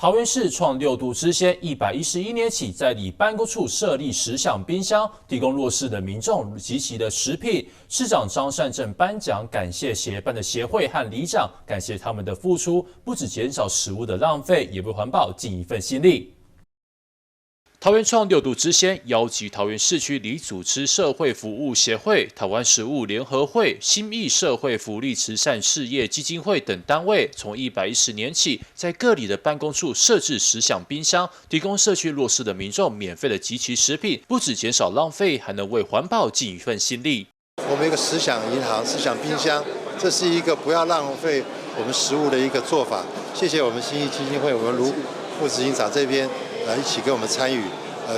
桃园市创6度之先，111年起在里办公处设立10项冰箱，提供弱势的民众集齐的食品。市长张善政颁奖，感谢协办的协会和里长，感谢他们的付出，不止减少食物的浪费，也为环保尽一份心力。桃园创6度之先，邀集桃园市区里组织社会服务协会、台湾食物联合会、新义社会福利慈善事业基金会等单位，从110年起，在各里的办公处设置10项冰箱，提供社区弱势的民众免费的集齐食品，不止减少浪费，还能为环保尽一份心力。我们一个10项银行、10项冰箱，这是一个不要浪费我们食物的一个做法。谢谢我们新义基金会，我们卢副执行长这边一起跟我们参与。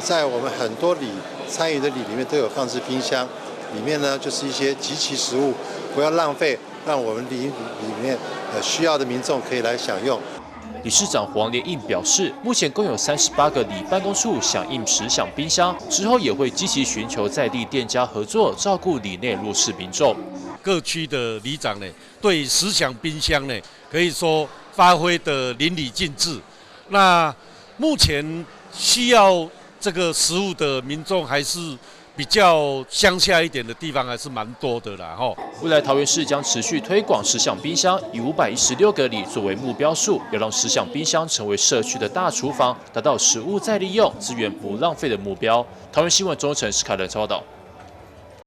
在我们很多里参与的里面都有放置冰箱，里面呢就是一些集齐食物，不要浪费，让我们里面需要的民众可以来享用。理事长黄连印表示，目前共有38个里办公处响应10项冰箱，之后也会积极寻求在地店家合作，照顾里内弱势民众。各区的里长呢，对10项冰箱呢，可以说发挥的淋漓尽致。那目前需要这个食物的民众还是比较乡下一点的地方，还是蛮多的啦吼。未来桃园市将持续推广10项冰箱，以516个里作为目标数，要让10项冰箱成为社区的大厨房，达到食物再利用、资源不浪费的目标。桃园新闻中城史凯伦报道。